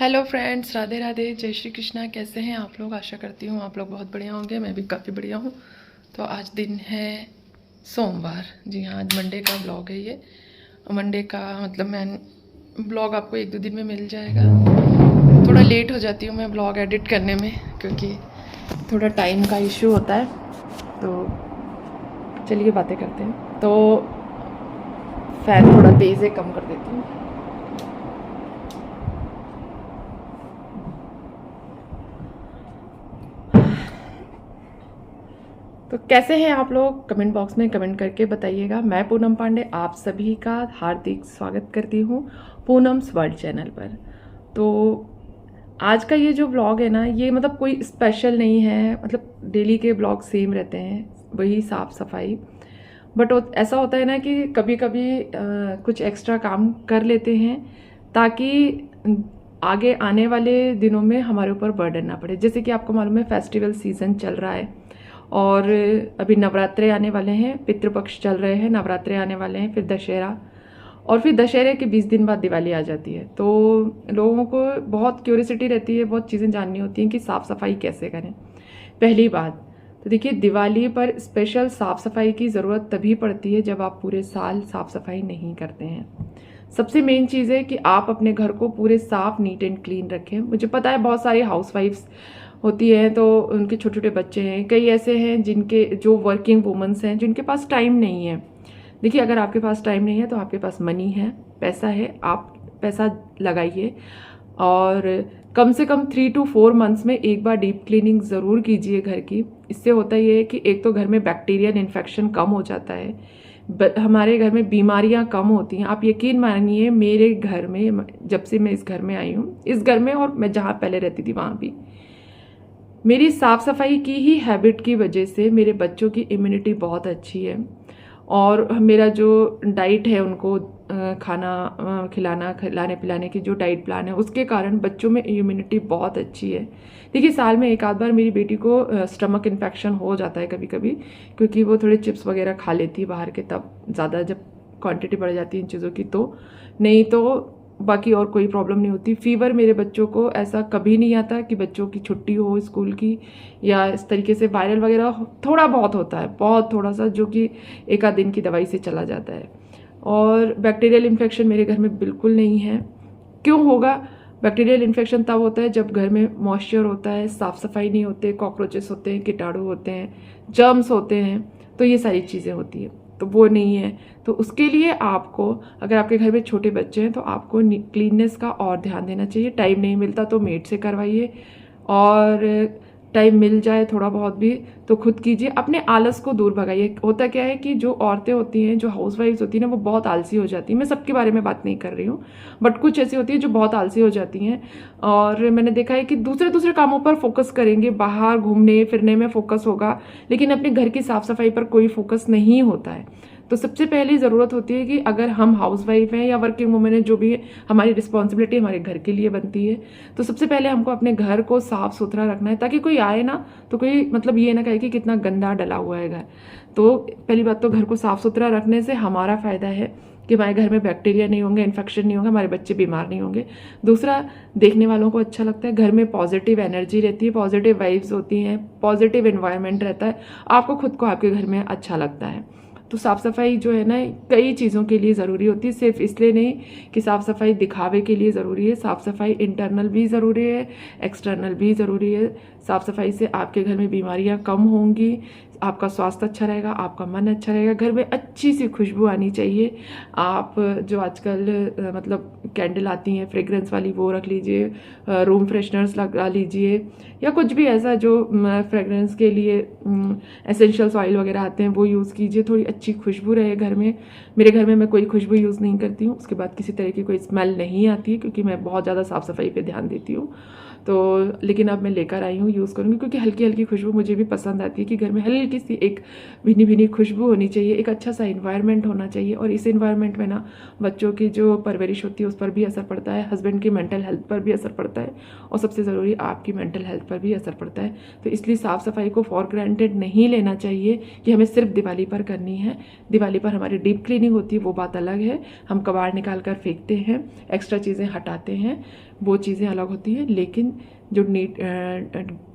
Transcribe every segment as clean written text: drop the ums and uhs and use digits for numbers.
Hello friends, Radhe Radhe, जय श्री कृष्णा। कैसे हैं आप लोग? आशा करती हूँ आप लोग बहुत बढ़िया होंगे। मैं भी काफ़ी बढ़िया हूँ। तो आज दिन है सोमवार। जी हाँ, आज मंडे का ब्लॉग है ये। मंडे का मतलब मैं ब्लॉग आपको एक दो दिन में मिल जाएगा। थोड़ा लेट हो जाती हूँ मैं ब्लॉग एडिट करने में, क्योंकि थोड़ा टाइम का इश्यू होता है। तो चलिए बातें करते हैं। तो फ़ैन थोड़ा तेज़ है, कम कर देती हूँ। तो कैसे हैं आप लोग? कमेंट बॉक्स में कमेंट करके बताइएगा। मैं पूनम पांडे आप सभी का हार्दिक स्वागत करती हूँ पूनम्स वर्ल्ड चैनल पर। तो आज का ये जो ब्लॉग है ना, ये मतलब कोई स्पेशल नहीं है। मतलब डेली के ब्लॉग सेम रहते हैं, वही साफ़ सफाई। बट ऐसा होता है ना कि कभी कभी कुछ एक्स्ट्रा काम कर लेते हैं, ताकि आगे आने वाले दिनों में हमारे ऊपर बर्डन ना पड़े। जैसे कि आपको मालूम है, फेस्टिवल सीज़न चल रहा है और अभी नवरात्रे आने वाले हैं, पितृपक्ष चल रहे हैं, नवरात्रे आने वाले हैं, फिर दशहरा, और फिर दशहरे के 20 दिन बाद दिवाली आ जाती है। तो लोगों को बहुत क्यूरियोसिटी रहती है, बहुत चीज़ें जाननी होती हैं कि साफ़ सफाई कैसे करें। पहली बात तो देखिए, दिवाली पर स्पेशल साफ़ सफाई की ज़रूरत तभी पड़ती है जब आप पूरे साल साफ़ सफाई नहीं करते हैं। सबसे मेन चीज़ है कि आप अपने घर को पूरे साफ़, नीट एंड क्लीन रखें। मुझे पता है बहुत सारी हाउसवाइफ्स होती हैं, तो उनके छोटे छोटे बच्चे हैं, कई ऐसे हैं जिनके जो वर्किंग वुमेंस हैं जिनके पास टाइम नहीं है। देखिए, अगर आपके पास टाइम नहीं है तो आपके पास मनी है, पैसा है, आप पैसा लगाइए और कम से कम 3 to 4 मंथ्स में एक बार डीप क्लीनिंग ज़रूर कीजिए घर की। इससे होता ये है कि एक तो घर में बैक्टीरियल इन्फेक्शन कम हो जाता है, हमारे घर में बीमारियां कम होती हैं। आप यकीन मानिए, मेरे घर में जब से मैं इस घर में आई हूँ, इस घर में और मैं जहाँ पहले रहती थी वहाँ भी, मेरी साफ़ सफाई की ही हैबिट की वजह से मेरे बच्चों की इम्यूनिटी बहुत अच्छी है। और मेरा जो डाइट है, उनको खाना खिलाने पिलाने की जो डाइट प्लान है, उसके कारण बच्चों में इम्यूनिटी बहुत अच्छी है। देखिए, साल में एक आध बार मेरी बेटी को स्टमक इन्फेक्शन हो जाता है कभी कभी, क्योंकि वो थोड़े चिप्स वगैरह खा लेती है बाहर के, तब ज़्यादा जब क्वांटिटी बढ़ जाती है इन चीज़ों की। तो नहीं तो बाकी और कोई प्रॉब्लम नहीं होती। फीवर मेरे बच्चों को ऐसा कभी नहीं आता कि बच्चों की छुट्टी हो स्कूल की, या इस तरीके से वायरल वगैरह थोड़ा बहुत होता है, बहुत थोड़ा सा, जो कि एक आध दिन की दवाई से चला जाता है। और बैक्टीरियल इन्फेक्शन मेरे घर में बिल्कुल नहीं है। क्यों होगा? बैक्टीरियल इन्फेक्शन तब होता है जब घर में मॉइस्चर होता है, साफ़ सफाई नहीं होते, कॉकरोचेस होते हैं, कीटाणु होते हैं, जर्म्स होते हैं, तो ये सारी चीज़ें होती हैं। तो वो नहीं है। तो उसके लिए आपको, अगर आपके घर में छोटे बच्चे हैं, तो आपको क्लीननेस का और ध्यान देना चाहिए। टाइम नहीं मिलता तो मेड से करवाइए, और टाइम मिल जाए थोड़ा बहुत भी तो खुद कीजिए। अपने आलस को दूर भगाइए। होता क्या है कि जो औरतें होती हैं, जो हाउसवाइफ्स होती हैं ना, वो बहुत आलसी हो जाती हैं। मैं सबके बारे में बात नहीं कर रही हूँ, बट कुछ ऐसी होती है जो बहुत आलसी हो जाती हैं। और मैंने देखा है कि दूसरे दूसरे कामों पर फोकस करेंगे, बाहर घूमने फिरने में फोकस होगा, लेकिन अपने घर की साफ सफाई पर कोई फोकस नहीं होता है। तो सबसे पहली ज़रूरत होती है कि अगर हम हाउसवाइफ हैं या वर्किंग वुमेन है, जो भी है, हमारी रिस्पॉन्सिबिलिटी हमारे घर के लिए बनती है। तो सबसे पहले हमको अपने घर को साफ सुथरा रखना है, ताकि कोई आए ना तो कोई मतलब ये ना कहे कि कितना गंदा डला हुआ है घर। तो पहली बात तो घर को साफ सुथरा रखने से हमारा फ़ायदा है कि हमारे घर में बैक्टीरिया नहीं होंगे, इन्फेक्शन नहीं होगा, हमारे बच्चे बीमार नहीं होंगे। दूसरा, देखने वालों को अच्छा लगता है, घर में पॉजिटिव एनर्जी रहती है, पॉजिटिव वाइब्स होती हैं, पॉजिटिव एनवायरनमेंट रहता है, आपको खुद को आपके घर में अच्छा लगता है। तो साफ़ सफाई जो है ना, कई चीज़ों के लिए ज़रूरी होती है, सिर्फ इसलिए नहीं कि साफ़ सफाई दिखावे के लिए ज़रूरी है। साफ़ सफाई इंटरनल भी ज़रूरी है, एक्सटर्नल भी ज़रूरी है। साफ़ सफाई से आपके घर में बीमारियां कम होंगी, आपका स्वास्थ्य अच्छा रहेगा, आपका मन अच्छा रहेगा, घर में अच्छी सी खुशबू आनी चाहिए। आप जो आजकल मतलब कैंडल आती हैं फ्रेग्रेंस वाली, वो रख लीजिए, रूम फ्रेशनर्स लगा लीजिए, या कुछ भी ऐसा जो फ्रेग्रेंस के लिए एसेंशियल्स ऑयल वगैरह आते हैं, वो यूज़ कीजिए। थोड़ी अच्छी खुशबू रहे घर में। मेरे घर में मैं कोई खुशबू यूज़ नहीं करती हूँ, उसके बाद किसी तरह की कोई स्मेल नहीं आती है, क्योंकि मैं बहुत ज़्यादा साफ़ सफाई पे ध्यान देती हूँ। तो लेकिन अब मैं लेकर आई हूँ, यूज़ करूँगी, क्योंकि हल्की हल्की खुशबू मुझे भी पसंद आती है कि घर में हल्की सी एक भीनी भीनी खुशबू होनी चाहिए, एक अच्छा सा इन्वायरमेंट होना चाहिए। और इस इन्वायरमेंट में ना बच्चों की जो परवरिश होती है उस पर भी असर पड़ता है, हस्बैंड की मेंटल हेल्थ पर भी असर पड़ता है, और सबसे ज़रूरी आपकी मेंटल हेल्थ पर भी असर पड़ता है। तो इसलिए साफ़ सफाई को फॉर ग्रांटेड नहीं लेना चाहिए कि हमें सिर्फ दिवाली पर करनी है। दिवाली पर हमारी डीप क्लीनिंग होती है, वो बात अलग है, हम कबाड़ निकाल कर फेंकते हैं, एक्स्ट्रा चीज़ें हटाते हैं। वो चीज़ें अलग होती हैं, लेकिन जो नीट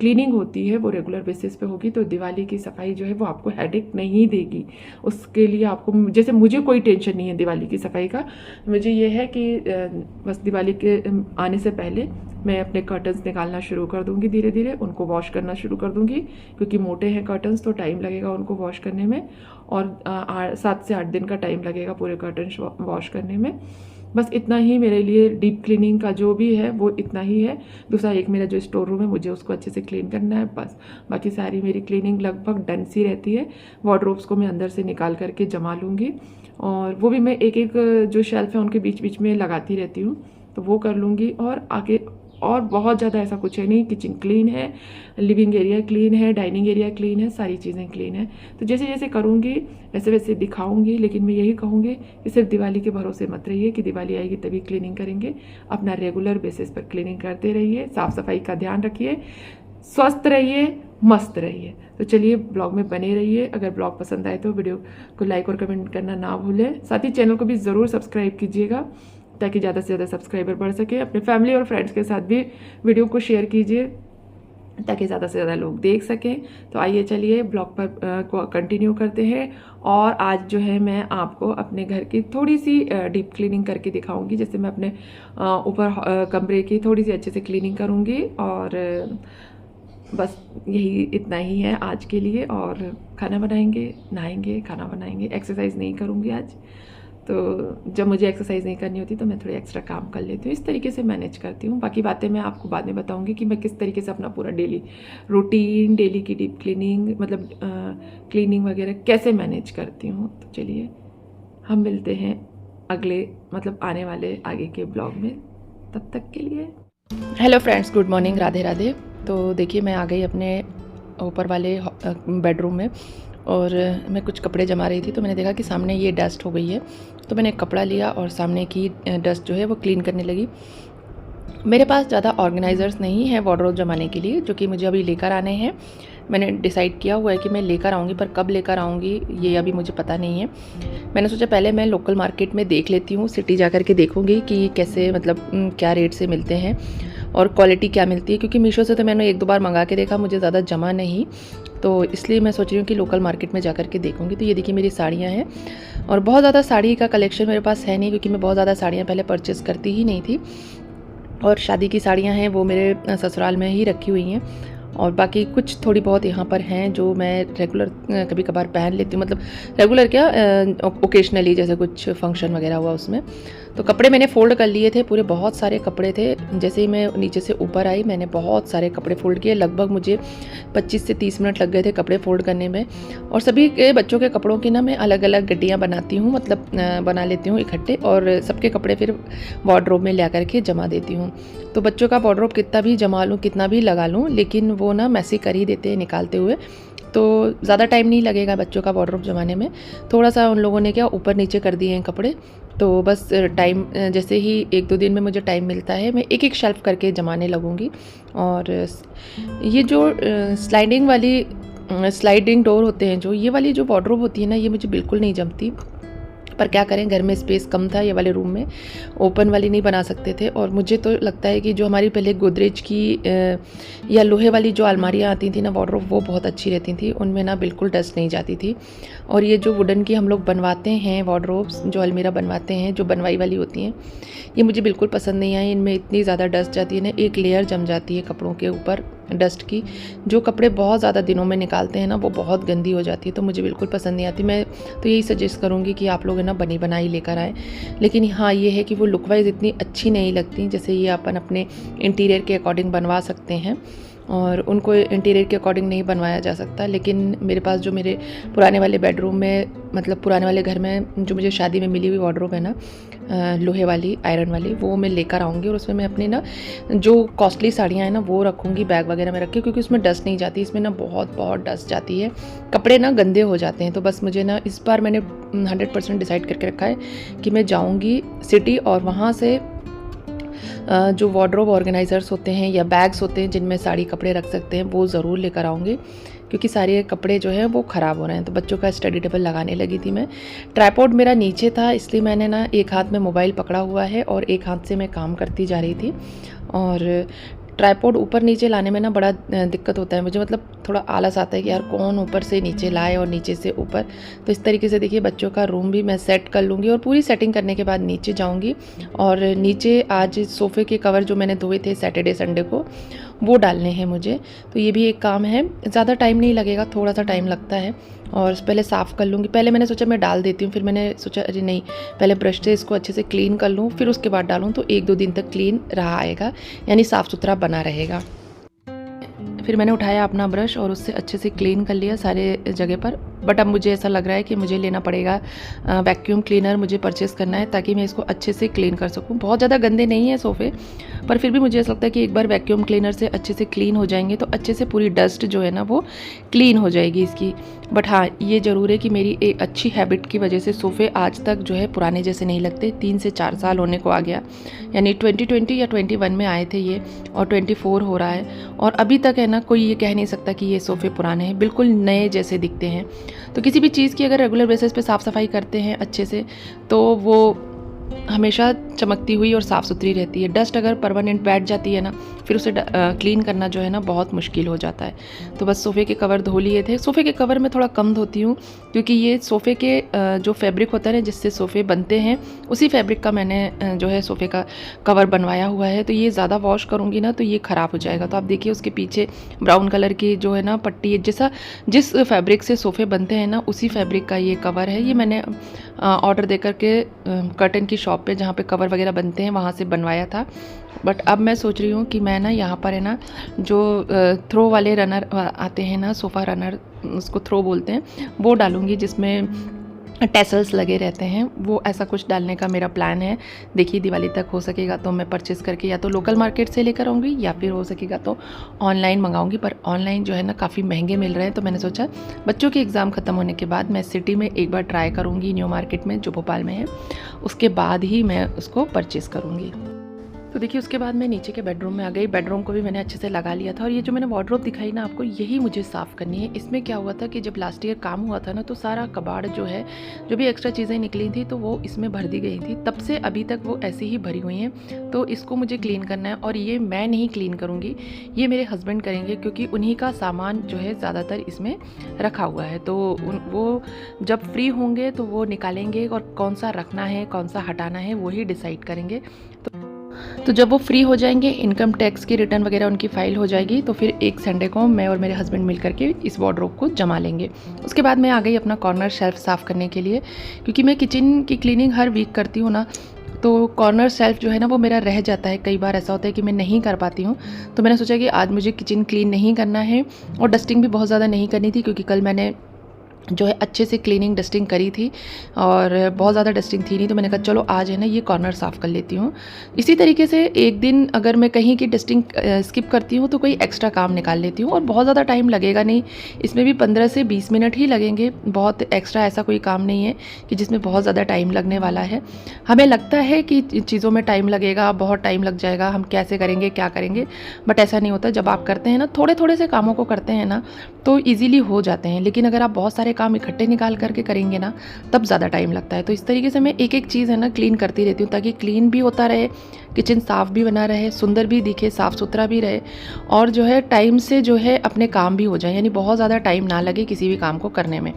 क्लीनिंग होती है वो रेगुलर बेसिस पे होगी, तो दिवाली की सफाई जो है वो आपको हेडेक नहीं देगी। उसके लिए आपको, जैसे मुझे कोई टेंशन नहीं है दिवाली की सफाई का। मुझे ये है कि बस दिवाली के आने से पहले मैं अपने कर्टन्स निकालना शुरू कर दूंगी, धीरे धीरे उनको वॉश करना शुरू कर दूंगी, क्योंकि मोटे हैं कर्टन्स तो टाइम लगेगा उनको वॉश करने में, और 7 से 8 दिन का टाइम लगेगा पूरे कर्टन्स वॉश करने में। बस इतना ही मेरे लिए डीप क्लीनिंग का जो भी है वो इतना ही है। दूसरा एक मेरा जो स्टोर रूम है मुझे उसको अच्छे से क्लीन करना है बस, बाकी सारी मेरी क्लीनिंग लगभग डन सी रहती है। वार्डरोब्स को मैं अंदर से निकाल करके जमा लूँगी, और वो भी मैं एक एक जो शेल्फ है उनके बीच बीच में लगाती रहती हूँ, तो वो कर लूँगी। और आगे और बहुत ज़्यादा ऐसा कुछ है नहीं, किचन क्लीन है, लिविंग एरिया क्लीन है, डाइनिंग एरिया क्लीन है, सारी चीज़ें क्लीन है। तो जैसे जैसे करूँगी वैसे वैसे दिखाऊंगी, लेकिन मैं यही कहूँगी कि सिर्फ दिवाली के भरोसे मत रहिए कि दिवाली आएगी तभी क्लीनिंग करेंगे। अपना रेगुलर बेसिस पर क्लीनिंग करते रहिए, साफ़ सफाई का ध्यान रखिए, स्वस्थ रहिए, मस्त रहिए। तो चलिए ब्लॉग में बने रहिए। अगर ब्लॉग पसंद आए तो वीडियो को लाइक और कमेंट करना ना भूलें। साथ ही चैनल को भी ज़रूर सब्सक्राइब कीजिएगा ताकि ज़्यादा से ज़्यादा सब्सक्राइबर बढ़ सके। अपने फैमिली और फ्रेंड्स के साथ भी वीडियो को शेयर कीजिए ताकि ज़्यादा से ज़्यादा लोग देख सकें। तो आइए चलिए ब्लॉग पर कंटिन्यू करते हैं। और आज जो है मैं आपको अपने घर की थोड़ी सी डीप क्लीनिंग करके दिखाऊंगी। जैसे मैं अपने ऊपर कमरे की थोड़ी सी अच्छे से क्लीनिंग करूंगी, और बस यही इतना ही है आज के लिए। और खाना बनाएंगे, नहाएंगे, खाना बनाएंगे। एक्सरसाइज नहीं करूँगी आज, तो जब मुझे एक्सरसाइज नहीं करनी होती तो मैं थोड़ी एक्स्ट्रा काम कर लेती हूँ। इस तरीके से मैनेज करती हूँ। बाकी बातें मैं आपको बाद में बताऊँगी कि मैं किस तरीके से अपना पूरा डेली रूटीन, डेली की डीप क्लीनिंग मतलब क्लीनिंग वगैरह कैसे मैनेज करती हूँ। तो चलिए हम मिलते हैं अगले मतलब आने वाले आगे के ब्लॉग में। तब तक के लिए hello friends, good morning, Radhe Radhe. तो देखिए मैं आ गई अपने ऊपर वाले बेडरूम में, और मैं कुछ कपड़े जमा रही थी, तो मैंने देखा कि सामने ये डस्ट हो गई है, तो मैंने एक कपड़ा लिया और सामने की डस्ट जो है वो क्लीन करने लगी। मेरे पास ज़्यादा ऑर्गेनाइज़र्स नहीं है वार्डरोब जमाने के लिए, जो कि मुझे अभी लेकर आने हैं। मैंने डिसाइड किया हुआ है कि मैं लेकर आऊँगी, पर कब लेकर आऊँगी ये अभी मुझे पता नहीं है। मैंने सोचा पहले मैं लोकल मार्केट में देख लेती हूँ, सिटी जा कर के देखूँगी कि कैसे मतलब क्या रेट से मिलते हैं और क्वालिटी क्या मिलती है, क्योंकि मीशो से तो मैंने 1-2 बार मंगा के देखा, मुझे ज़्यादा जमा नहीं, तो इसलिए मैं सोच रही हूँ कि लोकल मार्केट में जा कर के देखूँगी। तो ये देखिए मेरी साड़ियाँ हैं, और बहुत ज़्यादा साड़ी का कलेक्शन मेरे पास है नहीं, क्योंकि मैं बहुत ज़्यादा साड़ियाँ पहले परचेज़ करती ही नहीं थी, और शादी की साड़ियाँ हैं वो मेरे ससुराल में ही रखी हुई हैं, और बाकी कुछ थोड़ी बहुत यहाँ पर हैं जो मैं रेगुलर कभी कभार पहन लेती हूँ, मतलब रेगुलर क्या ओकेशनली, जैसे कुछ फंक्शन वगैरह हुआ उसमें। तो कपड़े मैंने फ़ोल्ड कर लिए थे पूरे, बहुत सारे कपड़े थे। जैसे ही मैं नीचे से ऊपर आई मैंने बहुत सारे कपड़े फ़ोल्ड किए, लगभग मुझे 25 से 30 मिनट लग गए थे कपड़े फ़ोल्ड करने में। और सभी के बच्चों के कपड़ों की ना मैं अलग अलग गड्डियाँ बनाती हूँ, मतलब बना लेती हूँ इकट्ठे, और सबके कपड़े फिर वार्डरोब में ला करके जमा देती हूँ। तो बच्चों का वार्डरोब कितना भी जमा लूँ, कितना भी लगा लूँ, लेकिन वो ना मैसी कर ही देते हैं निकालते हुए, तो ज़्यादा टाइम नहीं लगेगा बच्चों का वार्डरोब जमाने में। थोड़ा सा उन लोगों ने क्या ऊपर नीचे कर दिए हैं कपड़े, तो बस टाइम जैसे ही 1-2 दिन में मुझे टाइम मिलता है मैं एक एक शेल्फ करके जमाने लगूंगी। और ये जो स्लाइडिंग डोर होते हैं, जो ये वाली जो वार्डरोब होती है ना, ये मुझे बिल्कुल नहीं जमती, पर क्या करें, घर में स्पेस कम था, ये वाले रूम में ओपन वाली नहीं बना सकते थे। और मुझे तो लगता है कि जो हमारी पहले गोदरेज की या लोहे वाली जो अलमारियाँ आती थी ना वार्डरोब, वो बहुत अच्छी रहती थी, उनमें ना बिल्कुल डस्ट नहीं जाती थी। और ये जो वुडन की हम लोग बनवाते हैं वार्डरोब्स, जो अलमीरा बनवाते हैं, जो बनवाई वाली होती हैं, ये मुझे बिल्कुल पसंद नहीं आई। इनमें इतनी ज़्यादा डस्ट जाती है ना, एक लेयर जम जाती है कपड़ों के ऊपर डस्ट की। जो कपड़े बहुत ज़्यादा दिनों में निकालते हैं ना, वो बहुत गंदी हो जाती है, तो मुझे बिल्कुल पसंद नहीं आती। मैं तो यही सजेस्ट करूँगी कि आप लोग है ना बनी बनाई लेकर आएँ। लेकिन हाँ ये है कि वो लुक वाइज इतनी अच्छी नहीं लगती, जैसे ये अपन अपने इंटीरियर के अकॉर्डिंग बनवा सकते हैं, और उनको इंटीरियर के अकॉर्डिंग नहीं बनवाया जा सकता। लेकिन मेरे पास जो मेरे पुराने वाले बेडरूम में, मतलब पुराने वाले घर में जो मुझे शादी में मिली हुई वार्डरोब है ना, लोहे वाली, आयरन वाली, वो मैं लेकर आऊँगी, और उसमें मैं अपनी ना जो कॉस्टली साड़ियाँ हैं ना वो रखूँगी, बैग वगैरह में रख के, क्योंकि उसमें डस्ट नहीं जाती। इसमें ना बहुत डस्ट जाती है, कपड़े ना गंदे हो जाते हैं। तो बस मुझे ना इस बार मैंने 100% डिसाइड करके रखा है कि मैं जाऊँगी सिटी, और वहाँ से जो वार्डरोब ऑर्गेनाइज़र्स होते हैं या बैग्स होते हैं जिनमें साड़ी कपड़े रख सकते हैं, वो ज़रूर लेकर आऊँगी। क्योंकि सारे कपड़े जो हैं वो ख़राब हो रहे हैं। तो बच्चों का स्टडी टेबल लगाने लगी थी मैं। ट्राइपॉड मेरा नीचे था, इसलिए मैंने ना एक हाथ में मोबाइल पकड़ा हुआ है और एक हाथ से मैं काम करती जा रही थी। और ट्राइपॉड ऊपर नीचे लाने में ना बड़ा दिक्कत होता है मुझे, मतलब थोड़ा आलस आता है कि यार कौन ऊपर से नीचे लाए और नीचे से ऊपर। तो इस तरीके से देखिए बच्चों का रूम भी मैं सेट कर लूँगी और पूरी सेटिंग करने के बाद नीचे जाऊँगी। और नीचे आज सोफ़े के कवर जो मैंने धोए थे सैटरडे संडे को, वो डालने हैं मुझे। तो ये भी एक काम है, ज़्यादा टाइम नहीं लगेगा, थोड़ा सा टाइम लगता है। और पहले साफ़ कर लूँगी। पहले मैंने सोचा मैं डाल देती हूँ, फिर मैंने सोचा अरे नहीं, पहले ब्रश से इसको अच्छे से क्लीन कर लूँ, फिर उसके बाद डालूँ, तो 1-2 दिन तक क्लीन रहा आएगा, यानी साफ़ सुथरा बना रहेगा। फिर मैंने उठाया अपना ब्रश और उससे अच्छे से क्लीन कर लिया सारे जगह पर। बट अब मुझे ऐसा लग रहा है कि मुझे लेना पड़ेगा वैक्यूम क्लीनर, मुझे परचेस करना है ताकि मैं इसको अच्छे से क्लीन कर सकूं। बहुत ज़्यादा गंदे नहीं है सोफ़े, पर फिर भी मुझे ऐसा लगता है कि एक बार वैक्यूम क्लीनर से अच्छे से क्लीन हो जाएंगे तो अच्छे से पूरी डस्ट जो है ना वो क्लीन हो जाएगी इसकी। बट हाँ, ये ज़रूर है कि मेरी एक अच्छी हैबिट की वजह से सोफ़े आज तक जो है पुराने जैसे नहीं लगते। 3 से 4 साल होने को आ गया, यानी 2020 या 21 में आए थे ये, और 24 हो रहा है, और अभी तक है ना कोई ये कह नहीं सकता कि ये सोफ़े पुराने हैं, बिल्कुल नए जैसे दिखते हैं। तो किसी भी चीज़ की अगर रेगुलर बेसिस पे साफ़ सफाई करते हैं अच्छे से, तो वो हमेशा चमकती हुई और साफ़ सुथरी रहती है। डस्ट अगर परमानेंट बैठ जाती है ना, फिर उसे क्लीन करना जो है ना बहुत मुश्किल हो जाता है। तो बस सोफ़े के कवर धो लिए थे। सोफ़े के कवर मैं थोड़ा कम धोती हूँ, क्योंकि ये सोफ़े के जो फैब्रिक होता है ना जिससे सोफ़े बनते हैं, उसी फैब्रिक का मैंने जो है सोफ़े का कवर बनवाया हुआ है। तो ये ज़्यादा वॉश करूँगी ना तो ये ख़राब हो जाएगा। तो आप देखिए उसके पीछे ब्राउन कलर की जो है ना पट्टी, जिस फैब्रिक से सोफ़े बनते हैं ना उसी फैब्रिक का ये कवर है। ये मैंने ऑर्डर दे करके कर्टन की शॉप पे जहाँ पे कवर वगैरह बनते हैं वहाँ से बनवाया था। बट अब मैं सोच रही हूँ कि मैं ना यहाँ पर है ना जो थ्रो वाले रनर आते हैं ना, सोफ़ा रनर उसको थ्रो बोलते हैं, वो डालूँगी जिसमें टैसल्स लगे रहते हैं। वो ऐसा कुछ डालने का मेरा प्लान है। देखिए दिवाली तक हो सकेगा तो मैं परचेज़ करके या तो लोकल मार्केट से लेकर आऊँगी या फिर हो सकेगा तो ऑनलाइन मंगाऊँगी। पर ऑनलाइन जो है ना काफ़ी महंगे मिल रहे हैं, तो मैंने सोचा बच्चों के एग्ज़ाम ख़त्म होने के बाद मैं सिटी में एक बार ट्राई करूँगी, न्यू मार्केट में जो भोपाल में है, उसके बाद ही मैं उसको परचेज़ करूँगी। तो देखिए उसके बाद मैं नीचे के बेडरूम में आ गई। बेडरूम को भी मैंने अच्छे से लगा लिया था। और ये जो मैंने वार्डरोब दिखाई ना आपको, यही मुझे साफ़ करनी है। इसमें क्या हुआ था कि जब लास्ट ईयर काम हुआ था ना, तो सारा कबाड़ जो है, जो भी एक्स्ट्रा चीज़ें निकली थी तो वो इसमें भर दी गई थी। तब से अभी तक वो ऐसी ही भरी हुई हैं। तो इसको मुझे क्लीन करना है, और ये मैं नहीं क्लीन करूँगी, ये मेरे हस्बैंड करेंगे, क्योंकि उन्हीं का सामान जो है ज़्यादातर इसमें रखा हुआ है। तो वो जब फ्री होंगे तो वो निकालेंगे, और कौन सा रखना है कौन सा हटाना है वही डिसाइड करेंगे। तो जब वो फ्री हो जाएंगे, इनकम टैक्स की रिटर्न वगैरह उनकी फ़ाइल हो जाएगी, तो फिर एक संडे को मैं और मेरे हस्बैंड मिल करके इस वार्डरोब को जमा लेंगे। उसके बाद मैं आ गई अपना कॉर्नर शेल्फ साफ़ करने के लिए, क्योंकि मैं किचन की क्लीनिंग हर वीक करती हूँ ना, तो कॉर्नर शेल्फ जो है ना वो मेरा रह जाता है। कई बार ऐसा होता है कि मैं नहीं कर पाती हूँ। तो मैंने सोचा कि आज मुझे किचन क्लीन नहीं करना है, और डस्टिंग भी बहुत ज़्यादा नहीं करनी थी, क्योंकि कल मैंने जो है अच्छे से क्लीनिंग डस्टिंग करी थी और बहुत ज़्यादा डस्टिंग थी नहीं। तो मैंने कहा चलो आज है ना ये कॉर्नर साफ़ कर लेती हूँ। इसी तरीके से एक दिन अगर मैं कहीं की डस्टिंग स्किप करती हूँ तो कोई एक्स्ट्रा काम निकाल लेती हूँ, और बहुत ज़्यादा टाइम लगेगा नहीं, इसमें भी 15 से 20 मिनट ही लगेंगे। बहुत एक्स्ट्रा ऐसा कोई काम नहीं है कि जिसमें बहुत ज़्यादा टाइम लगने वाला है। हमें लगता है कि चीज़ों में टाइम लगेगा, बहुत टाइम लग जाएगा, हम कैसे करेंगे क्या करेंगे, बट ऐसा नहीं होता। जब आप करते हैं ना, थोड़े थोड़े से कामों को करते हैं ना, तो ईजिली हो जाते हैं। लेकिन अगर आप बहुत सारे काम इकट्ठे निकाल करके करेंगे ना, तब ज़्यादा टाइम लगता है। तो इस तरीके से मैं एक एक चीज़ है ना क्लीन करती रहती हूँ, ताकि क्लीन भी होता रहे, किचन साफ़ भी बना रहे, सुंदर भी दिखे, साफ़ सुथरा भी रहे, और जो है टाइम से जो है अपने काम भी हो जाए, यानी बहुत ज़्यादा टाइम ना लगे किसी भी काम को करने में।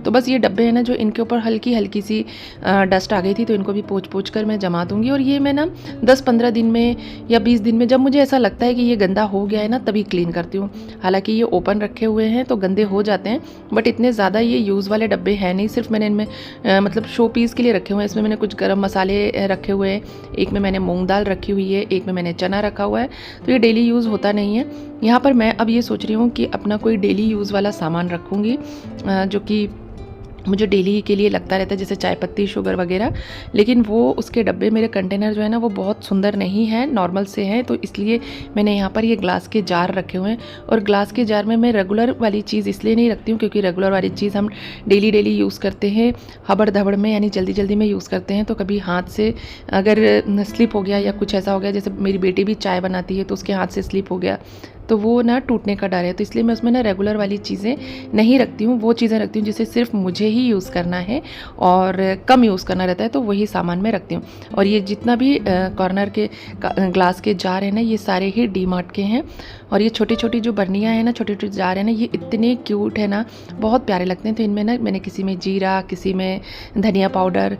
तो बस ये डब्बे हैं ना, जो इनके ऊपर हल्की हल्की सी डस्ट आ गई थी, तो इनको भी पोंछ कर मैं जमा दूँगी। और ये मैं ना 10-15 दिन में या 20 दिन में, जब मुझे ऐसा लगता है कि ये गंदा हो गया है ना, तभी क्लीन करती हूँ। हालाँकि ये ओपन रखे हुए हैं तो गंदे हो जाते हैं, बट इतने ज़्यादा ये यूज़ वाले डब्बे हैं नहीं। सिर्फ मैंने इनमें मतलब शो पीस के लिए रखे हुए हैं। इसमें मैंने कुछ गरम मसाले रखे हुए हैं, एक में मैंने मूंग दाल रखी हुई है, एक में मैंने चना रखा हुआ है। तो ये डेली यूज़ होता नहीं है। यहाँ पर मैं अब ये सोच रही हूँ कि अपना कोई डेली यूज़ वाला सामान रखूँगी, जो कि मुझे डेली के लिए लगता रहता है, जैसे चाय पत्ती, शुगर वगैरह। लेकिन वो उसके डब्बे, मेरे कंटेनर जो है ना वो बहुत सुंदर नहीं है, नॉर्मल से हैं। तो इसलिए मैंने यहाँ पर ये ग्लास के जार रखे हुए हैं। और ग्लास के जार में मैं रेगुलर वाली चीज़ इसलिए नहीं रखती हूँ, क्योंकि रेगुलर वाली चीज़ हम डेली यूज़ करते हैं हबड़ धबड़ में, यानी जल्दी जल्दी में यूज़ करते हैं। तो कभी हाथ से अगर स्लिप हो गया या कुछ ऐसा हो गया, जैसे मेरी बेटी भी चाय बनाती है तो उसके हाथ से स्लिप हो गया, तो वो ना टूटने का डर है, तो इसलिए मैं उसमें ना रेगुलर वाली चीज़ें नहीं रखती हूँ। वो चीज़ें रखती हूँ जिसे सिर्फ मुझे ही यूज़ करना है और कम यूज़ करना रहता है, तो वही सामान मैं रखती हूँ। और ये जितना भी कॉर्नर के ग्लास के जार हैं ना, ये सारे ही डी मार्ट के हैं। और ये छोटी छोटी जो बर्नियाँ हैं ना, छोटे छोटे जार हैं ना, ये इतने क्यूट है ना, बहुत प्यारे लगते हैं। तो इनमें ना मैंने किसी में जीरा, किसी में धनिया पाउडर,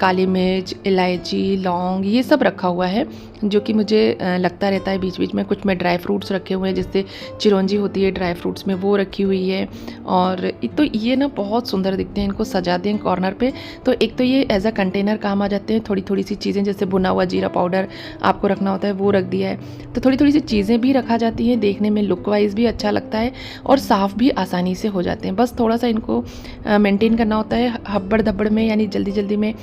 काली मिर्च, इलायची, लौंग, ये सब रखा हुआ है, जो कि मुझे लगता रहता है बीच बीच में। कुछ में ड्राई फ्रूट्स रखे हुए हैं, जिससे चिरौंजी होती है ड्राई फ्रूट्स में, वो रखी हुई है। और तो ये ना बहुत सुंदर दिखते हैं, इनको सजा दें कॉर्नर पे तो एक तो ये एज अ कंटेनर काम आ जाते हैं। थोड़ी थोड़ी सी चीज़ें जैसे भुना हुआ जीरा पाउडर आपको रखना होता है, वो रख दिया है, तो थोड़ी थोड़ी सी चीज़ें भी रखा जाती हैं, देखने में लुक वाइज भी अच्छा लगता है और साफ़ भी आसानी से हो जाते हैं। बस थोड़ा सा इनको मेंटेन करना होता है हब्बड़ धब्बड़ में, यानी जल्दी जल्दी में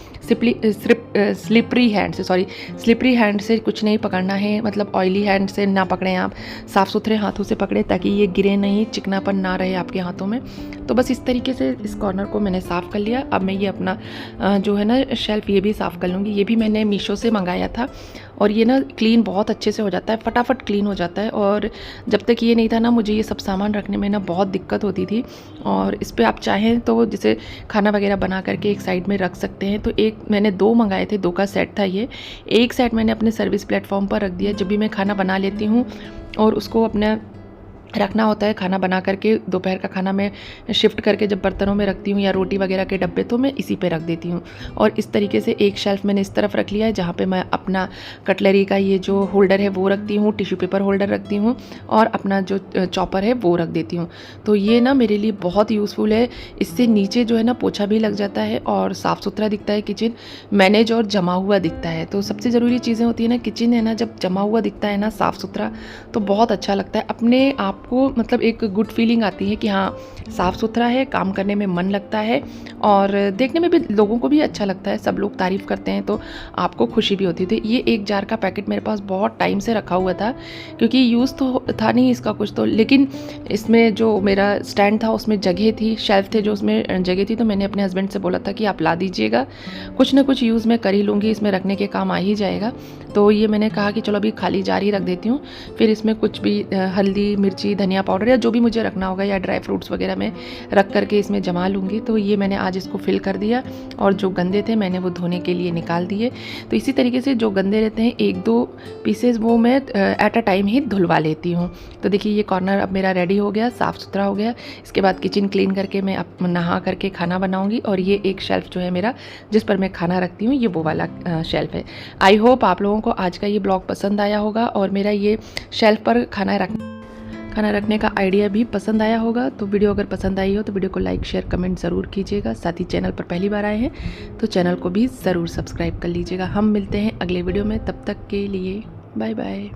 स्लिपरी हैंड से कुछ नहीं पकड़ना है, मतलब ऑयली हैंड से ना पकड़ें आप, साफ़ सुथरे हाथों से पकड़ें ताकि ये गिरे नहीं, चिकनापन ना रहे आपके हाथों में। तो बस इस तरीके से इस कॉर्नर को मैंने साफ़ कर लिया। अब मैं ये अपना जो है ना शेल्फ़, ये भी साफ़ कर लूँगी। ये भी मैंने मीशो से मंगाया था और ये ना क्लीन बहुत अच्छे से हो जाता है, फटाफट क्लीन हो जाता है। और जब तक ये नहीं था ना, मुझे ये सब सामान रखने में ना बहुत दिक्कत होती थी। और इस पर आप चाहें तो जैसे खाना वगैरह बना करके एक साइड में रख सकते हैं। तो एक मैंने 2 मंगाए थे, 2 का सेट था ये। एक सेट मैंने अपने सर्विस प्लेटफॉर्म पर रख दिया। जब भी मैं खाना बना लेती हूँ और उसको अपने रखना होता है, खाना बना करके दोपहर का खाना मैं शिफ्ट करके जब बर्तनों में रखती हूँ या रोटी वगैरह के डब्बे, तो मैं इसी पे रख देती हूँ। और इस तरीके से एक शेल्फ़ मैंने इस तरफ रख लिया है, जहाँ पे मैं अपना कटलरी का ये जो होल्डर है वो रखती हूँ, टिश्यू पेपर होल्डर रखती हूँ और अपना जो चॉपर है वो रख देती हूँ। तो ये ना मेरे लिए बहुत यूज़फुल है। इससे नीचे जो है ना पोछा भी लग जाता है और साफ़ सुथरा दिखता है किचन, मैनेज और जमा हुआ दिखता है। तो सबसे ज़रूरी चीज़ें होती है ना, किचन है ना जब जमा हुआ दिखता है ना, साफ़ सुथरा, तो बहुत अच्छा लगता है। अपने आप को मतलब एक गुड फीलिंग आती है कि हाँ साफ़ सुथरा है, काम करने में मन लगता है और देखने में भी लोगों को भी अच्छा लगता है। सब लोग तारीफ़ करते हैं तो आपको खुशी भी होती थी। ये एक जार का पैकेट मेरे पास बहुत टाइम से रखा हुआ था, क्योंकि यूज़ तो था नहीं इसका कुछ तो, लेकिन इसमें जो मेरा स्टैंड था उसमें जगह थी, शेल्फ थे जो उसमें जगह थी, तो मैंने अपने हस्बैंड से बोला था कि आप ला दीजिएगा, कुछ ना कुछ यूज़ मैं कर ही लूँगी, इसमें रखने के काम आ ही जाएगा। तो ये मैंने कहा कि चलो अभी खाली जार ही रख देती हूँ, फिर इसमें कुछ भी हल्दी, मिर्ची, धनिया पाउडर या जो भी मुझे रखना होगा या ड्राई फ्रूट्स वगैरह में रख करके इसमें जमा लूँगी। तो ये मैंने आज इसको फिल कर दिया और जो गंदे थे मैंने वो धोने के लिए निकाल दिए। तो इसी तरीके से जो गंदे रहते हैं 1-2 पीसेस वो मैं एट अ टाइम ही धुलवा लेती हूँ। तो देखिए ये कॉर्नर अब मेरा रेडी हो गया, साफ़ सुथरा हो गया। इसके बाद किचन क्लीन करके मैं अब नहा करके खाना बनाऊँगी। और ये एक शेल्फ़ जो है मेरा जिस पर मैं खाना रखती हूँ, ये वो वाला शेल्फ़ है। आई होप आप लोगों को आज का ये ब्लॉग पसंद आया होगा और मेरा ये शेल्फ़ पर खाना रखने का आइडिया भी पसंद आया होगा। तो वीडियो अगर पसंद आई हो तो वीडियो को लाइक, शेयर, कमेंट ज़रूर कीजिएगा। साथ ही चैनल पर पहली बार आए हैं तो चैनल को भी ज़रूर सब्सक्राइब कर लीजिएगा। हम मिलते हैं अगले वीडियो में, तब तक के लिए बाय बाय।